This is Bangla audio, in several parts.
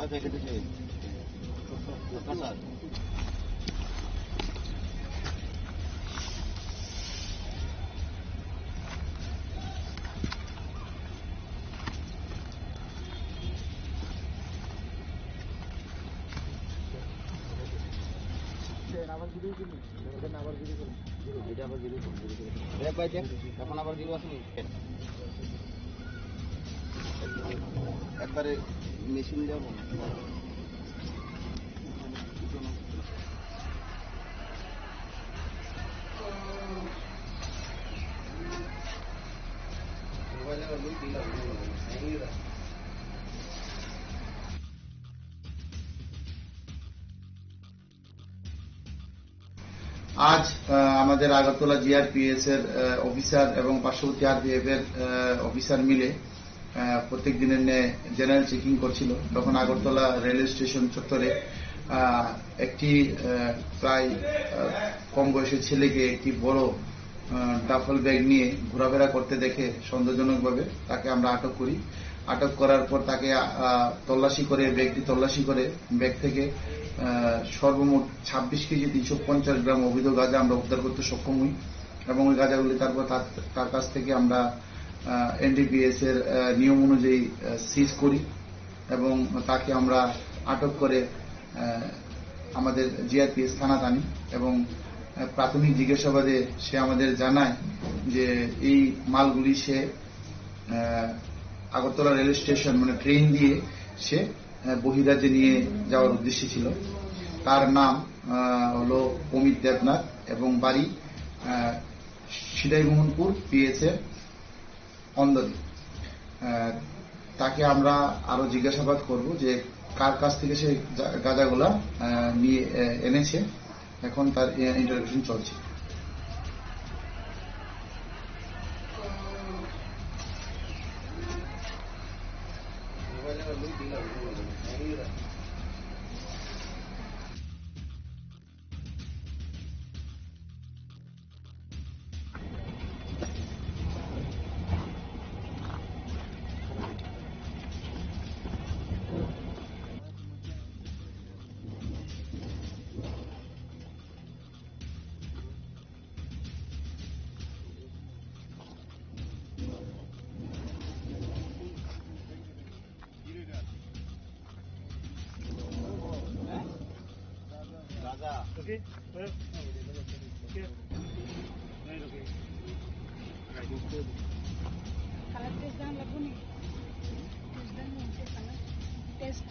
এখন আবার জিরো আসেনি একবারে মেশিন যাবো আজ আমাদের আগরতলা জিআরপিএস এর অফিসার এবং পার্শ্ববর্তী আরপিএফ এর অফিসার মিলে প্রত্যেক দিনের ন্যায় জেনারেল চেকিং করছিল। তখন আগরতলা রেলওয়ে স্টেশন চত্বরে একটি প্রায় কম বয়সের ছেলেকে একটি বড় ডাফল ব্যাগ নিয়ে ঘোরাফেরা করতে দেখে সন্দেহজনকভাবে তাকে আমরা আটক করি। আটক করার পর তাকে তল্লাশি করে ব্যাগ থেকে সর্বমোট 26 কেজি 350 গ্রাম অবৈধ গাঁজা আমরা উদ্ধার করতে সক্ষম হই এবং ওই গাঁজাগুলি তারপর তার কাছ থেকে আমরা এনডিপিএস এর নিয়ম অনুযায়ী সিজ করি এবং তাকে আমরা আটক করে আমাদের জিআরপিএস থানা আনি এবং প্রাথমিক জিজ্ঞাসাবাদে সে আমাদের জানায় যে এই মালগুলি সে আগরতলা রেল স্টেশন মানে ট্রেন দিয়ে সে বহিরাজ্যে নিয়ে যাওয়ার উদ্দেশ্য ছিল। তার নাম হলো অমিত দেবনাথ এবং বাড়ি সিদাইমোহনপুর পিএসএ অন্দরে। তাকে আমরা আরো জিজ্ঞাসাবাদ করব যে কার কাছ থেকে সে গাঁজাগুলা নিয়ে এনেছে। এখন তার ইন্টারভিউ চলছে। Okay. Well, okay. Color test done lagu ni. Test done ni untuk color. Test.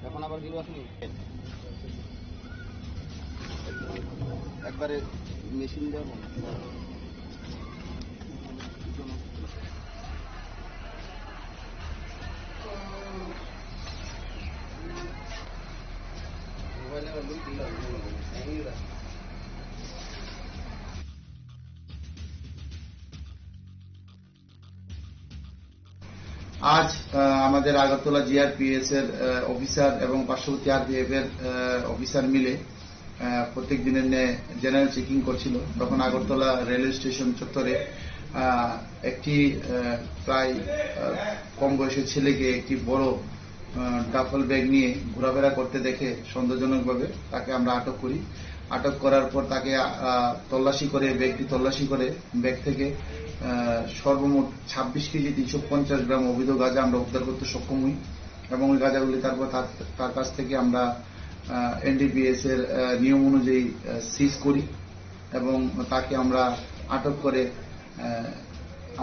এখন আবার জিরো আসেনি একবারে মেশিন যাবো মোবাইলে আজ আমাদের আগরতলা জিআরপিএস এর অফিসার এবং পার্শ্ববর্তী আরপিএফ এর অফিসার মিলে প্রত্যেক দিনের ন্যায় জেনারেল চেকিং করছিল। তখন আগরতলা রেলওয়ে স্টেশন চত্বরে একটি প্রায় কম বয়সের ছেলেকে একটি বড় ডাফল ব্যাগ নিয়ে ঘোরাফেরা করতে দেখে সন্দেহজনকভাবে তাকে আমরা আটক করি। আটক করার পর তাকে ব্যাগটি তল্লাশি করে ব্যাগ থেকে সর্বমোট 26 কেজি 350 গ্রাম অবৈধ গাঁজা আমরা উদ্ধার করতে সক্ষম হই এবং ওই গাঁজাগুলি তারপর তার কাছ থেকে আমরা এনডিপিএস এর নিয়ম অনুযায়ী সিজ করি এবং তাকে আমরা আটক করে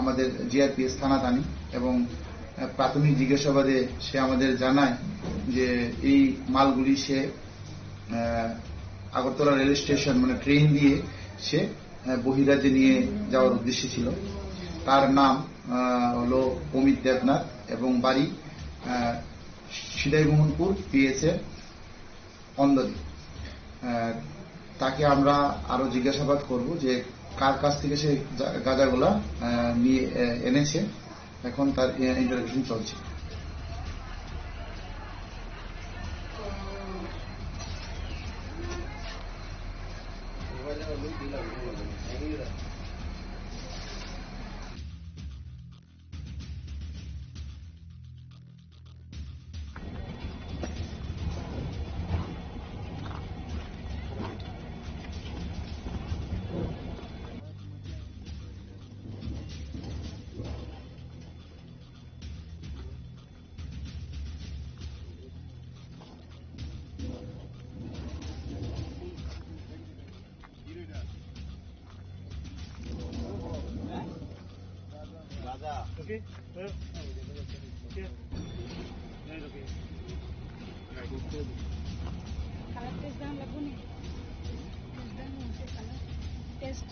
আমাদের জিআরপিএস থানা আনি এবং প্রাথমিক জিজ্ঞাসাবাদে সে আমাদের জানায় যে এই মালগুলি সে আগরতলা রেল স্টেশন মানে ট্রেন দিয়ে সে বহিরাজ্যে নিয়ে যাওয়ার উদ্দেশ্যে ছিল। তার নাম হলো অমিত দেবনাথ এবং বাড়ি সিদাইমোহনপুর পিএস এর অন্দরে। তাকে আমরা আরো জিজ্ঞাসাবাদ করব যে কার কাছ থেকে সে গাঁজাগুলা নিয়ে এনেছে। এখন তার ইন্টারভিউ চলছে। Okay? Okay? Okay. Colour test দাম লাগবো নি টেস্ট দাম হচ্ছে কালার টেস্ট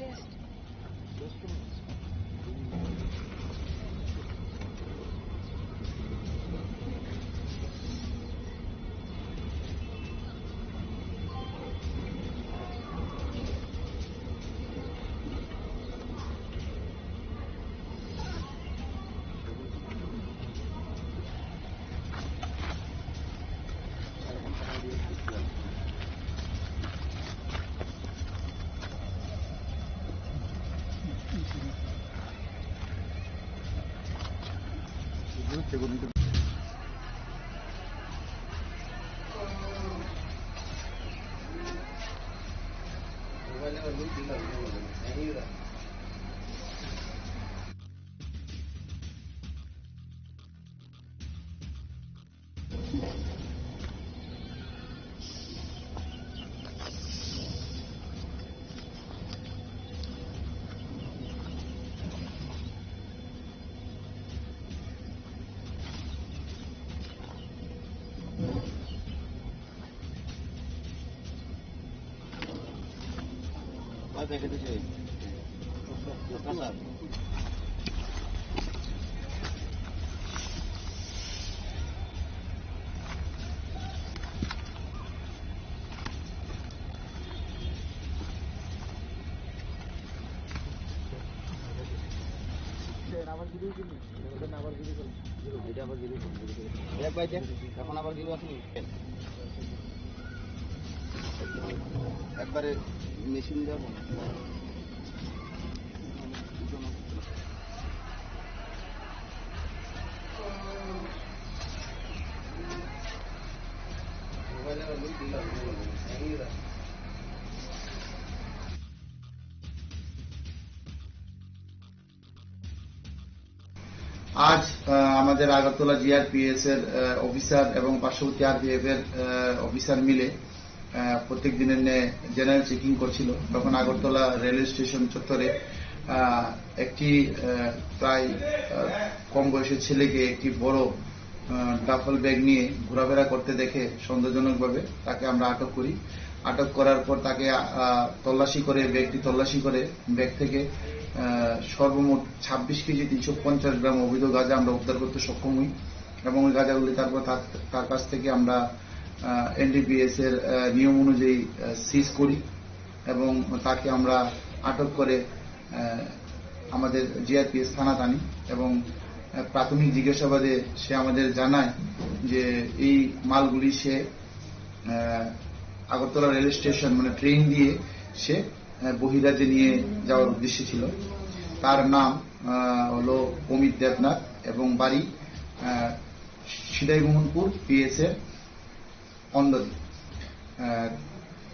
দেখে দিচ্ছে এখন আবার গিরু আসেনি একবারে মেশিন দেবো আজ আমাদের আগরতলা জিআরপিএস এর অফিসার এবং পার্শ্ববর্তী আরপিএফ এর অফিসার মিলে প্রত্যেক দিনের ন্যায় জেনারেল চেকিং করছিল। তখন আগরতলা রেলওয়ে স্টেশন চত্বরে একটি প্রায় কম বয়সের ছেলেকে একটি বড় ডাফল ব্যাগ নিয়ে ঘোরাফেরা করতে দেখে সন্দেহজনকভাবে তাকে আমরা আটক করি। আটক করার পর তাকে ব্যাগটি তল্লাশি করে ব্যাগ থেকে সর্বমোট 26 কেজি 350 গ্রাম অবৈধ গাঁজা আমরা উদ্ধার করতে সক্ষম হই এবং ওই গাঁজাগুলি তারপর তার কাছ থেকে আমরা এনডিপিএস এর নিয়ম অনুযায়ী সিজ করি এবং তাকে আমরা আটক করে আমাদের জিআরপিএস থানা আনি এবং প্রাথমিক জিজ্ঞাসাবাদে সে আমাদের জানায় যে এই মালগুলি সে আগরতলা রেল স্টেশন মানে ট্রেন দিয়ে সে বহিরাজ্যে নিয়ে যাওয়ার উদ্দেশ্য ছিল। তার নাম হলো অমিত দেবনাথ এবং বাড়ি সিদাইমোহনপুর পিএস এর অন্দরে।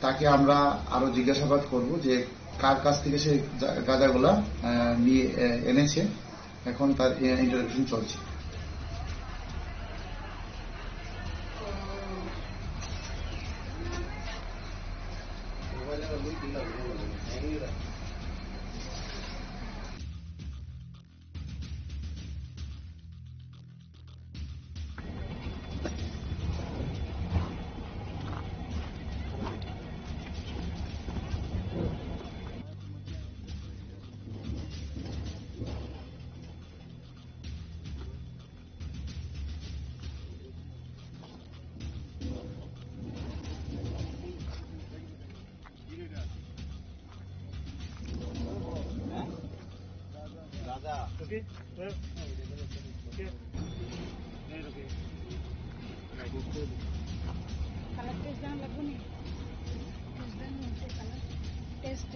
তাকে আমরা আরো জিজ্ঞাসাবাদ করব যে কার কাছ থেকে সে গাঁজাগুলা নিয়ে এনেছে। এখন তার ইন্টারভিউ চলছে। রাজা Okay? Okay? Okay. Colour test দেওয়া লাগবে নি টেস্ট দেন হচ্ছে কালার টেস্ট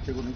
সেগুলো